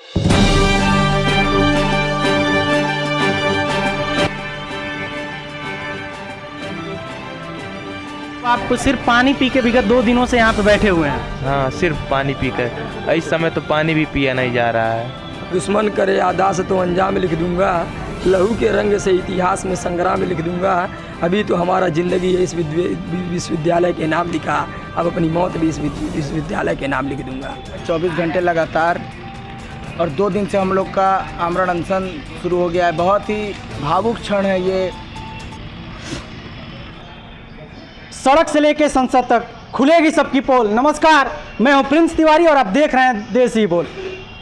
आप सिर्फ पानी पी के विगत 2 दिनों से यहाँ पे बैठे हुए हैं? हाँ, सिर्फ पानी पीकर। इस समय तो पानी भी पिया नहीं जा रहा है। दुश्मन करे आदास तो अंजाम लिख दूंगा, लहू के रंग से इतिहास में संग्राम लिख दूंगा। अभी तो हमारा ज़िंदगी है इस विश्वविद्यालय के नाम लिखा, अब अपनी मौत भी इस विश्वविद्यालय के नाम लिख दूंगा। 24 घंटे लगातार और 2 दिन से हम लोग का आमरण अनशन शुरू हो गया है। बहुत ही भावुक क्षण है ये। सड़क से लेकर संसद तक खुलेगी सबकी पोल। नमस्कार, मैं हूं प्रिंस तिवारी और आप देख रहे हैं देश ही बोल।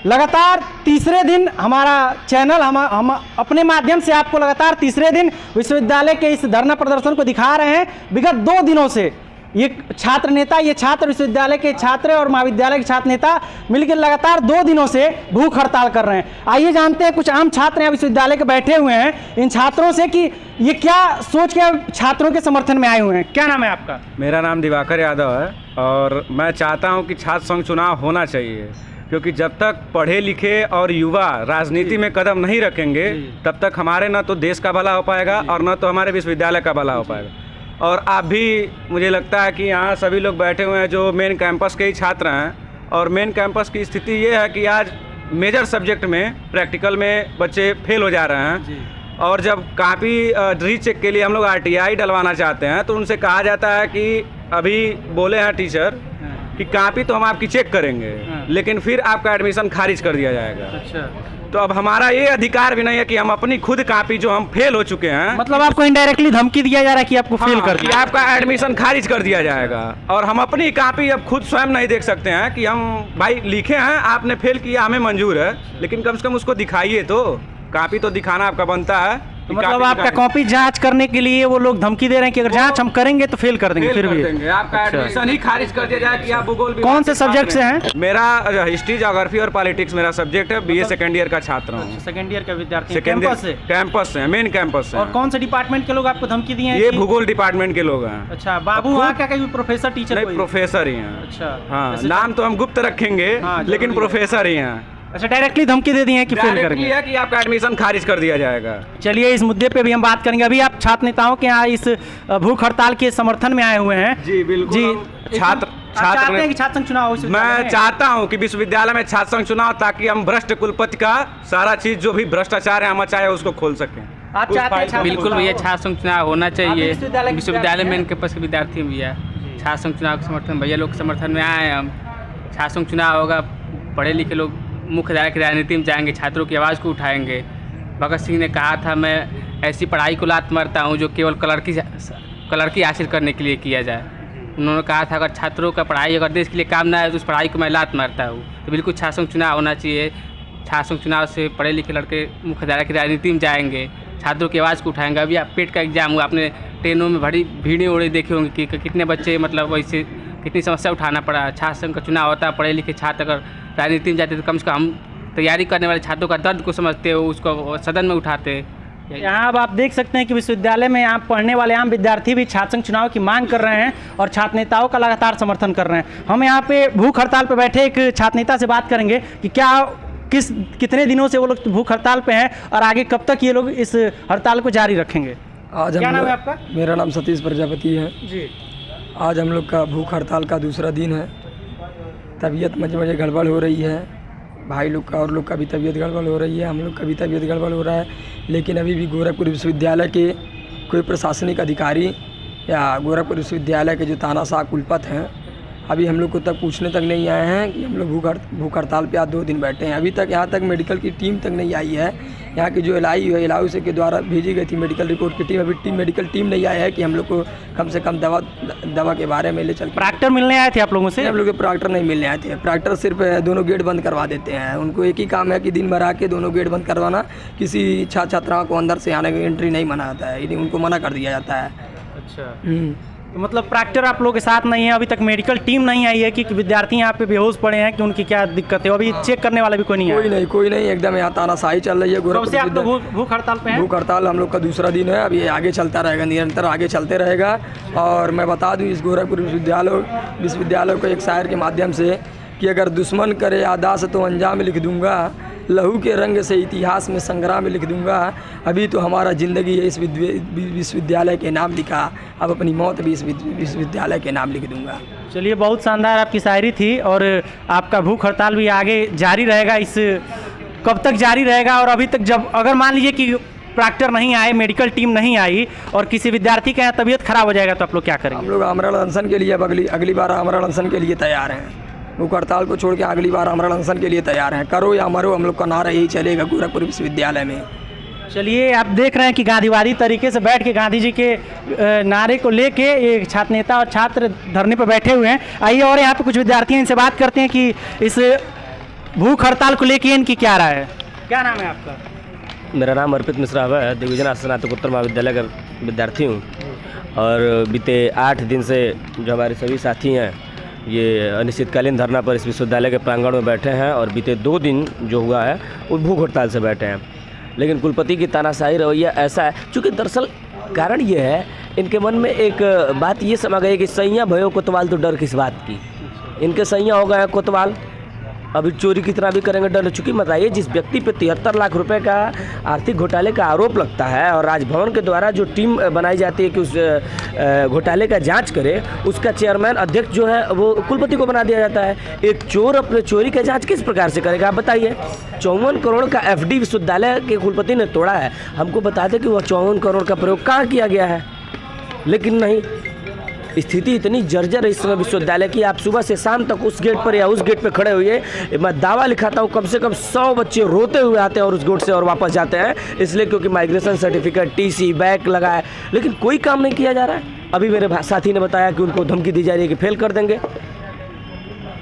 लगातार तीसरे दिन हमारा चैनल हम अपने माध्यम से आपको लगातार तीसरे दिन विश्वविद्यालय के इस धरना प्रदर्शन को दिखा रहे हैं। विगत 2 दिनों से ये छात्र नेता, ये छात्र विश्वविद्यालय के छात्र और महाविद्यालय के छात्र नेता मिलकर लगातार 2 दिनों से भूख हड़ताल कर रहे हैं। आइए जानते हैं, कुछ आम छात्र यहाँ विश्वविद्यालय के बैठे हुए हैं, इन छात्रों से कि ये क्या सोच के छात्रों के समर्थन में आए हुए हैं। क्या नाम है आपका? मेरा नाम दिवाकर यादव है और मैं चाहता हूँ कि छात्र संघ चुनाव होना चाहिए, क्योंकि जब तक पढ़े लिखे और युवा राजनीति में कदम नहीं रखेंगे तब तक हमारे न तो देश का भला हो पाएगा और न तो हमारे विश्वविद्यालय का भला हो पाएगा। और आप भी, मुझे लगता है कि यहाँ सभी लोग बैठे हुए हैं जो मेन कैंपस के ही छात्र हैं, और मेन कैंपस की स्थिति ये है कि आज मेजर सब्जेक्ट में प्रैक्टिकल में बच्चे फेल हो जा रहे हैं। और जब कापी रीचेक के लिए हम लोग RTI डलवाना चाहते हैं तो उनसे कहा जाता है कि अभी बोले हैं टीचर कि कापी तो हम आपकी चेक करेंगे, लेकिन फिर आपका एडमिशन खारिज कर दिया जाएगा। अच्छा, तो अब हमारा ये अधिकार भी नहीं है कि हम अपनी खुद कापी जो हम फेल हो चुके हैं, मतलब आपको इनडायरेक्टली धमकी दिया जा रहा है कि आपको फेल कर कि दिया, आपका एडमिशन खारिज कर दिया जाएगा। और हम अपनी कापी अब खुद स्वयं नहीं देख सकते हैं कि हम भाई लिखे हैं, आपने फेल किया, हमें मंजूर है, लेकिन कम से कम उसको दिखाइए तो। कापी तो दिखाना आपका बनता है। तो मतलब आपका कॉपी जांच करने के लिए वो लोग धमकी दे रहे हैं कि अगर जांच हम करेंगे तो फेल कर देंगे, फिर भी आपका एडमिशन ही खारिज कर दिया जाए कि आप भूगोल। कौन से सब्जेक्ट से हैं? मेरा हिस्ट्री, ज्योग्राफी और पॉलिटिक्स मेरा सब्जेक्ट है। BA सेकेंड ईयर का छात्र हूँ। सेकेंड ईयर का विद्यार्थी हैं। कैंपस से, मेन कैंपस से। और कौन से डिपार्टमेंट के लोग आपको धमकी दिए हैं? ये भूगोल डिपार्टमेंट के लोग हैं। अच्छा, बाबू वहाँ का कोई प्रोफेसर टीचर? नहीं, प्रोफेसर ही हैं। अच्छा, हाँ, नाम तो हम गुप्त रखेंगे, लेकिन प्रोफेसर ही हैं। अच्छा, डायरेक्टली धमकी दे दी है कि फेल करेंगे, है कि आपका एडमिशन खारिज कर दिया जाएगा। चलिए इस मुद्दे पे भी हम बात करेंगे। अभी आप छात्र नेताओं के यहाँ इस भूख हड़ताल के समर्थन में आए हुए हैं। जी बिल्कुल जी। छात्र चाहते हैं कि छात्र संघ चुनाव हो? मैं चाहता हूँ कि विश्वविद्यालय में छात्र संघ चुनाव, ताकि हम भ्रष्ट कुलपति का सारा चीज जो भी भ्रष्टाचार है मचाया उसको खोल सकें। आप चाहते हैं? बिल्कुल भैया, छात्र संघ चुनाव होना चाहिए। विश्वविद्यालय में इनके पास विद्यार्थी भैया छात्र संघ चुनाव के समर्थन, भैया लोग के समर्थन में आए हैं हम। छात्र संघ चुनाव होगा, पढ़े लिखे लोग मुख्यधारा की राजनीति में जाएंगे, छात्रों की आवाज़ को उठाएंगे। भगत सिंह ने कहा था, मैं ऐसी पढ़ाई को लात मारता हूँ जो केवल क्लर्की हासिल करने के लिए किया जाए। उन्होंने कहा था, अगर छात्रों का पढ़ाई अगर देश के लिए काम ना है तो उस पढ़ाई को मैं लात मारता हूँ। तो बिल्कुल छात्र संघ चुनाव होना चाहिए। छात्र संघ चुनाव से पढ़े लिखे लड़के मुख्यधारा की राजनीति में जाएंगे, छात्रों की आवाज़ को उठाएंगे। अभी आप पेट का एग्जाम हुआ, आपने ट्रेनों में बड़ी भीड़ें उड़े देखे होंगे कि कितने बच्चे, मतलब वैसे कितनी समस्या उठाना पड़ा। छात्र संघ का चुनाव होता है, पढ़े लिखे छात्र अगर राजनीति में जाते तो कम से कम हम तैयारी करने वाले छात्रों का दर्द को समझते हो, उसको सदन में उठाते। यहाँ अब आप देख सकते हैं कि विश्वविद्यालय में यहाँ पढ़ने वाले आम विद्यार्थी भी छात्र संघ चुनाव की मांग कर रहे हैं और छात्र नेताओं का लगातार समर्थन कर रहे हैं। हम यहाँ पे भूख हड़ताल पे बैठे एक छात्र नेता से बात करेंगे कि क्या कितने दिनों से वो लोग भूख हड़ताल पे हैं और आगे कब तक ये लोग इस हड़ताल को जारी रखेंगे। क्या नाम है आपका? मेरा नाम सतीश प्रजापति है जी। आज हम लोग का भूख हड़ताल का दूसरा दिन है। तबीयत मझे गड़बड़ हो रही है, भाई लोग का और लोग का भी तबीयत गड़बड़ हो रही है, हम लोग का भी तबीयत गड़बड़ हो रहा है। लेकिन अभी भी गोरखपुर विश्वविद्यालय के कोई प्रशासनिक अधिकारी या गोरखपुर विश्वविद्यालय के जो तानाशाह कुलपति हैं, अभी हम लोग को तक पूछने तक नहीं आए हैं कि हम लोग भूख हड़ताल पे आज 2 दिन बैठे हैं। अभी तक यहाँ तक मेडिकल की टीम तक नहीं आई है। यहाँ की जो एलआई से के द्वारा भेजी गई थी मेडिकल रिपोर्ट की टीम, अभी मेडिकल टीम नहीं आई है कि हम लोग को कम से कम दवा के बारे में ले चल। प्रॉक्टर मिलने आए थे आप लोगों से? हम लोग प्रॉक्टर नहीं मिलने आए थे। प्रॉक्टर सिर्फ दोनों गेट बंद करवा देते हैं। उनको एक ही काम है कि दिन भर आके दोनों गेट बंद करवाना, किसी छात्राओं को अंदर से आने की एंट्री नहीं मना आता है, उनको मना कर दिया जाता है। अच्छा, तो मतलब प्रॉक्टर आप लोगों के साथ नहीं है, अभी तक मेडिकल टीम नहीं आई है कि विद्यार्थी यहाँ पे बेहोश पड़े हैं कि उनकी क्या दिक्कत है, अभी चेक करने वाला भी कोई नहीं है? कोई नहीं, एकदम यहाँ तानाशाही चल रही है। भूख हड़ताल पे हैं? भूख हड़ताल हम लोग का दूसरा दिन है। अभी आगे चलता रहेगा, निरंतर आगे चलते रहेगा। और मैं बता दूँ इस गोरखपुर विश्वविद्यालय को एक शायर के माध्यम से कि अगर दुश्मन करे आदास तो अंजाम लिख दूंगा, लहू के रंग से इतिहास में संग्राम लिख दूंगा। अभी तो हमारा ज़िंदगी है इस विश्वविद्यालय के नाम लिखा, अब अपनी मौत भी इस विश्वविद्यालय के नाम लिख दूंगा। चलिए, बहुत शानदार आपकी शायरी थी और आपका भूख हड़ताल भी आगे जारी रहेगा। इस कब तक जारी रहेगा? और अभी तक जब अगर मान लीजिए कि प्रॉक्टर नहीं आए, मेडिकल टीम नहीं आई और किसी विद्यार्थी का यहाँ तबीयत खराब हो जाएगा तो आप लोग क्या करेंगे? हम लोग आमरण अनशन के लिए अब अगली बार आमरण अनशन के लिए तैयार हैं। भूख हड़ताल को छोड़ के अगली बार आमरण अनशन के लिए तैयार हैं। करो या मरो, हम लोग का नारा यही चलेगा गोरखपुर विश्वविद्यालय में। चलिए, आप देख रहे हैं कि गांधीवादी तरीके से बैठ के गांधी जी के नारे को लेके ये छात्र नेता और छात्र धरने पर बैठे हुए हैं। आइए और यहाँ पे कुछ विद्यार्थी हैं, इनसे बात करते हैं कि इस भूख हड़ताल को लेके इनकी क्या राय है। क्या नाम है आपका? मेरा नाम अर्पित मिश्रा है, दिग्विजय स्नातकोत्तर महाविद्यालय का विद्यार्थी हूँ। और बीते 8 दिन से जो हमारे सभी साथी हैं ये अनिश्चितकालीन धरना पर इस विश्वविद्यालय के प्रांगण में बैठे हैं और बीते 2 दिन जो हुआ है वो भूख हड़ताल से बैठे हैं। लेकिन कुलपति की तानाशाही रवैया ऐसा है, चूँकि दरअसल कारण ये है, इनके मन में एक बात ये समा गई कि सैया भयो कोतवाल तो डर किस बात की। इनके सैया हो गए हैं कोतवाल, अभी चोरी कितना भी करेंगे डर। चूँकि बताइए, जिस व्यक्ति पे 73 लाख रुपए का आर्थिक घोटाले का आरोप लगता है और राजभवन के द्वारा जो टीम बनाई जाती है कि उस घोटाले का जांच करे, उसका चेयरमैन अध्यक्ष जो है वो कुलपति को बना दिया जाता है। एक चोर अपने चोरी का जांच किस प्रकार से करेगा, आप बताइए। 54 करोड़ का FD विश्वविद्यालय के कुलपति ने तोड़ा है। हमको बता दें कि वह 54 करोड़ का प्रयोग कहाँ किया गया है, लेकिन नहीं। स्थिति इतनी जर्जर है इस समय विश्वविद्यालय की, आप सुबह से शाम तक उस गेट पर या उस गेट पर खड़े हुए, मैं दावा लिखाता हूँ कम से कम 100 बच्चे रोते हुए आते हैं और उस गेट से और वापस जाते हैं, इसलिए क्योंकि माइग्रेशन सर्टिफिकेट, TC, बैक लगा है, लेकिन कोई काम नहीं किया जा रहा है। अभी मेरे साथी ने बताया कि उनको धमकी दी जा रही है कि फेल कर देंगे।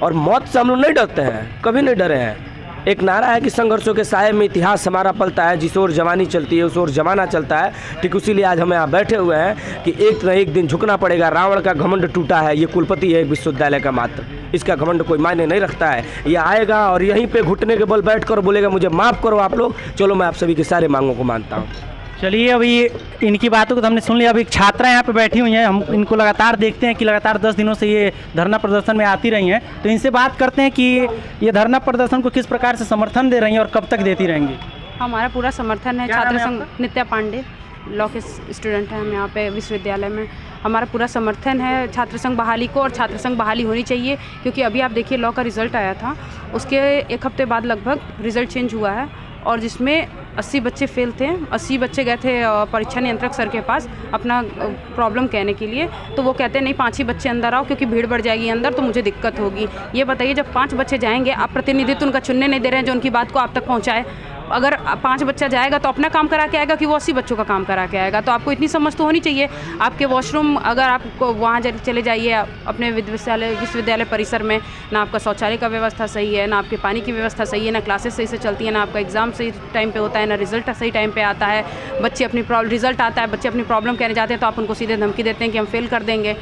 और मौत से हम लोग नहीं डरते हैं, कभी नहीं डरे हैं। एक नारा है कि संघर्षों के साये में इतिहास हमारा पलता है, जिस ओर जवानी चलती है उस ओर जमाना चलता है। ठीक उसी लिए आज हम यहाँ बैठे हुए हैं कि एक न एक दिन झुकना पड़ेगा। रावण का घमंड टूटा है, ये कुलपति है विश्वविद्यालय का मात्र, इसका घमंड कोई मायने नहीं रखता है। ये आएगा और यहीं पे घुटने के बल बैठ कर बोलेगा मुझे माफ़ करो आप लोग। चलो, मैं आप सभी के सारे मांगों को मानता हूँ। चलिए, अभी इनकी बातों को तो हमने सुन लिया। अभी छात्रा यहाँ पे बैठी हुई हैं, हम इनको लगातार देखते हैं कि लगातार 10 दिनों से ये धरना प्रदर्शन में आती रही हैं, तो इनसे बात करते हैं कि ये धरना प्रदर्शन को किस प्रकार से समर्थन दे रही हैं और कब तक देती रहेंगी। हमारा पूरा समर्थन है। छात्र संघ नित्या पांडे, लॉ के स्टूडेंट हैं हम यहाँ पे विश्वविद्यालय में। हमारा पूरा समर्थन है छात्र संघ बहाली को, और छात्र संघ बहाली होनी चाहिए, क्योंकि अभी आप देखिए लॉ का रिज़ल्ट आया था, उसके 1 हफ्ते बाद लगभग रिज़ल्ट चेंज हुआ है, और जिसमें 80 बच्चे फेल थे। 80 बच्चे गए थे परीक्षा नियंत्रक सर के पास अपना प्रॉब्लम कहने के लिए, तो वो कहते हैं नहीं 5 ही बच्चे अंदर आओ, क्योंकि भीड़ बढ़ जाएगी अंदर तो मुझे दिक्कत होगी। ये बताइए, जब 5 बच्चे जाएंगे, आप प्रतिनिधित्व उनका चुनने नहीं दे रहे हैं जो उनकी बात को आप तक पहुँचाए। अगर 5 बच्चा जाएगा तो अपना काम करा के आएगा कि वो 80 बच्चों का काम करा के आएगा। तो आपको इतनी समझ तो होनी चाहिए। आपके वॉशरूम अगर आपको वहाँ चले जाइए अपने विश्वविद्यालय परिसर में, ना आपका शौचालय का व्यवस्था सही है, ना आपके पानी की व्यवस्था सही है, ना क्लासेस सही से चलती है, ना आपका एग्ज़ाम सही टाइम पे होता है, ना रिजल्ट सही टाइम पे आता है। बच्चे अपनी रिजल्ट आता है, बच्चे अपनी प्रॉब्लम कहने जाते हैं तो आप उनको सीधे धमकी देते हैं कि हम फेल कर देंगे।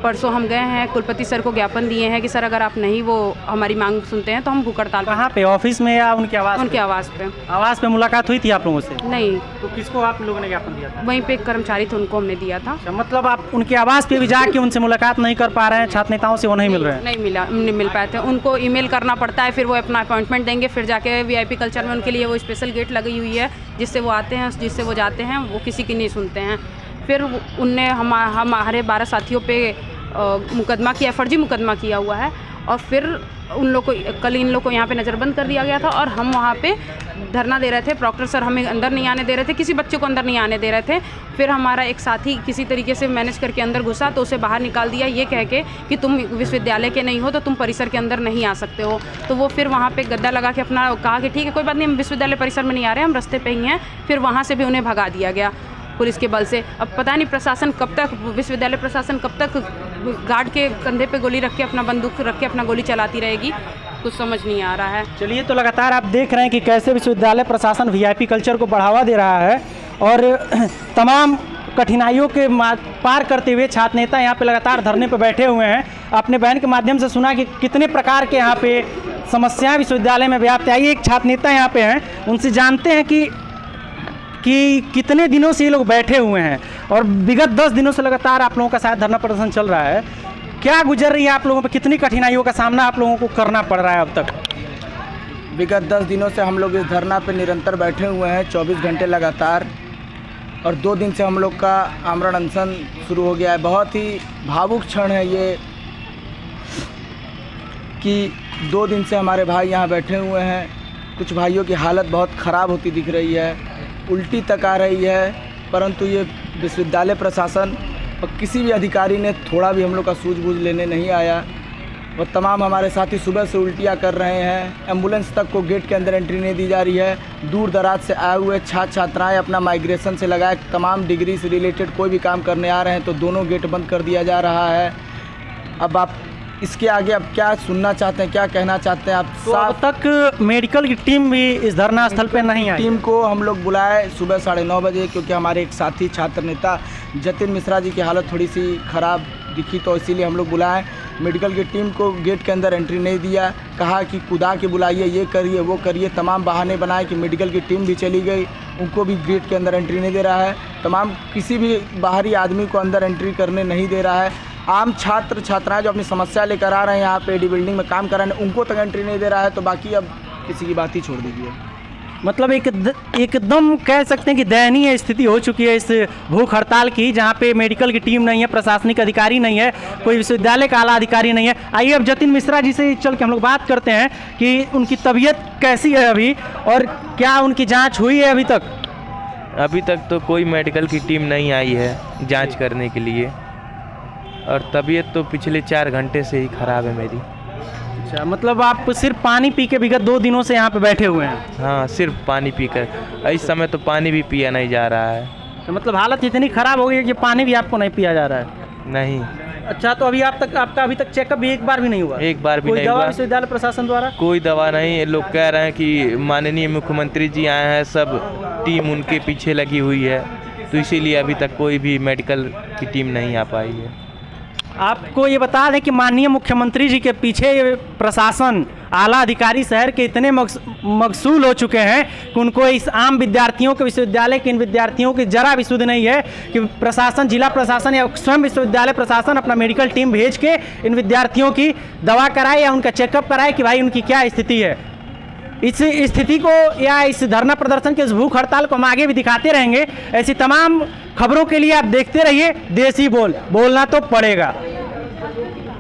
परसों हम गए हैं, कुलपति सर को ज्ञापन दिए हैं कि सर अगर आप नहीं वो हमारी मांग सुनते हैं तो हम भूख हड़ताल। कहाँ पे, ऑफिस में या उनके आवास? उनके आवास पे। आवास पे मुलाकात हुई थी आप लोगों से? नहीं। तो किसको आप लोगों ने ज्ञापन दिया था? वहीं पे एक कर्मचारी थे, उनको हमने दिया था। मतलब आप उनके आवास पे भी जाके उनसे मुलाकात नहीं कर पा रहे हैं, छात्र नेताओं से वो नहीं मिल रहे हैं? नहीं मिल पाए थे। उनको ईमेल करना पड़ता है, फिर वो अपना अपॉइंटमेंट देंगे, फिर जाके VIP कल्चर में उनके लिए वो स्पेशल गेट लगी हुई है जिससे वो आते हैं, जिससे वो जाते हैं, वो किसी की नहीं सुनते हैं। फिर उनने हमारे 12 साथियों पे मुकदमा किया, फर्जी मुकदमा किया हुआ है, और फिर उन लोग को कल इन लोग को यहाँ पे नज़रबंद कर दिया गया था, और हम वहाँ पे धरना दे रहे थे। प्रॉक्टर सर हमें अंदर नहीं आने दे रहे थे, किसी बच्चे को अंदर नहीं आने दे रहे थे। फिर हमारा एक साथी किसी तरीके से मैनेज करके अंदर घुसा तो उसे बाहर निकाल दिया, ये कह के कि तुम विश्वविद्यालय के नहीं हो तो तुम परिसर के अंदर नहीं आ सकते हो। तो वो फिर वहाँ पे गद्दा लगा के अपना कहा कि ठीक है कोई बात नहीं, हम विश्वविद्यालय परिसर में नहीं आ रहे, हम रास्ते पे ही हैं। फिर वहाँ से भी उन्हें भगा दिया गया पुलिस के बल से। अब पता नहीं प्रशासन कब तक, विश्वविद्यालय प्रशासन कब तक गार्ड के कंधे पे गोली रख के, अपना बंदूक रख के अपना गोली चलाती रहेगी, कुछ समझ नहीं आ रहा है। चलिए, तो लगातार आप देख रहे हैं कि कैसे विश्वविद्यालय प्रशासन VIP कल्चर को बढ़ावा दे रहा है, और तमाम कठिनाइयों के पार करते हुए छात्र नेता यहाँ पे लगातार धरने पे बैठे हुए हैं। अपने बहन के माध्यम से सुना कि कितने प्रकार के यहाँ पे समस्याएं विश्वविद्यालय में व्याप्त है। आइए, एक छात्र नेता यहाँ पे हैं, उनसे जानते हैं कि कितने दिनों से ये लोग बैठे हुए हैं, और विगत 10 दिनों से लगातार आप लोगों का शायद धरना प्रदर्शन चल रहा है। क्या गुजर रही है आप लोगों पर, कितनी कठिनाइयों का सामना आप लोगों को करना पड़ रहा है अब तक? विगत 10 दिनों से हम लोग इस धरना पे निरंतर बैठे हुए हैं 24 घंटे लगातार, और 2 दिन से हम लोग का आमरण अनशन शुरू हो गया है। बहुत ही भावुक क्षण है ये कि 2 दिन से हमारे भाई यहाँ बैठे हुए हैं। कुछ भाइयों की हालत बहुत ख़राब होती दिख रही है, उल्टी तक आ रही है, परंतु ये विश्वविद्यालय प्रशासन और किसी भी अधिकारी ने थोड़ा भी हम लोग का सूझबूझ लेने नहीं आया। वो तमाम हमारे साथी सुबह से उल्टियाँ कर रहे हैं, एम्बुलेंस तक को गेट के अंदर एंट्री नहीं दी जा रही है। दूर दराज से आए हुए छात्र छात्राएं अपना माइग्रेशन से लगाए तमाम डिग्री से रिलेटेड कोई भी काम करने आ रहे हैं तो दोनों गेट बंद कर दिया जा रहा है। अब आप इसके आगे अब क्या सुनना चाहते हैं, क्या कहना चाहते हैं आप? तो अब तक मेडिकल की टीम भी इस धरना स्थल पे नहीं आई। टीम को हम लोग बुलाए सुबह 9:30 बजे, क्योंकि हमारे एक साथी छात्र नेता जतिन मिश्रा जी की हालत थोड़ी सी ख़राब दिखी, तो इसीलिए हम लोग बुलाएं। मेडिकल की टीम को गेट के अंदर एंट्री नहीं दिया, कहा कि कुदा के बुलाइए, ये करिए वो करिए, तमाम बहाने बनाए कि मेडिकल की टीम भी चली गई, उनको भी गेट के अंदर एंट्री नहीं दे रहा है। तमाम किसी भी बाहरी आदमी को अंदर एंट्री करने नहीं दे रहा है। आम छात्र छात्राएं जो अपनी समस्या लेकर आ रहे हैं यहाँ पे एडी बिल्डिंग में काम कर रहे हैं उनको तक एंट्री नहीं दे रहा है, तो बाकी अब किसी की बात ही छोड़ दीजिए। मतलब एकदम कह सकते हैं कि दयनीय स्थिति हो चुकी है इस भूख हड़ताल की, जहाँ पे मेडिकल की टीम नहीं है, प्रशासनिक अधिकारी नहीं है, कोई विश्वविद्यालय का आला अधिकारी नहीं है। आइए अब जतिन मिश्रा जी से चल के हम लोग बात करते हैं कि उनकी तबीयत कैसी है अभी और क्या उनकी जांच हुई है अभी तक? अभी तक तो कोई मेडिकल की टीम नहीं आई है जांच करने के लिए, और तबीयत तो पिछले 4 घंटे से ही ख़राब है मेरी। अच्छा, मतलब आप सिर्फ पानी पी के विगत 2 दिनों से यहाँ पे बैठे हुए हैं? हाँ, सिर्फ पानी पीकर। इस समय तो पानी भी पिया नहीं जा रहा है। तो मतलब हालत इतनी ख़राब हो गई है कि पानी भी आपको नहीं पिया जा रहा है? नहीं। अच्छा, तो आपका अभी तक चेकअप भी एक बार भी नहीं हुआ? एक बार भी नहीं हुआ। कोई दवा विश्वविद्यालय प्रशासन द्वारा? कोई दवा नहीं। लोग कह रहे हैं कि माननीय मुख्यमंत्री जी आए हैं, सब टीम उनके पीछे लगी हुई है, तो इसीलिए अभी तक कोई भी मेडिकल की टीम नहीं आ पाई है। आपको ये बता दें कि माननीय मुख्यमंत्री जी के पीछे प्रशासन, आला अधिकारी शहर के इतने मकसूल हो चुके हैं कि उनको इस आम विद्यार्थियों के, विश्वविद्यालय के इन विद्यार्थियों की जरा भी सुध नहीं है कि प्रशासन, जिला प्रशासन या स्वयं विश्वविद्यालय प्रशासन अपना मेडिकल टीम भेज के इन विद्यार्थियों की दवा कराए या उनका चेकअप कराए कि भाई उनकी क्या स्थिति है। इस स्थिति को या इस धरना प्रदर्शन के इस भूख हड़ताल को हम आगे भी दिखाते रहेंगे। ऐसी तमाम खबरों के लिए आप देखते रहिए देसी बोल, बोलना तो पड़ेगा।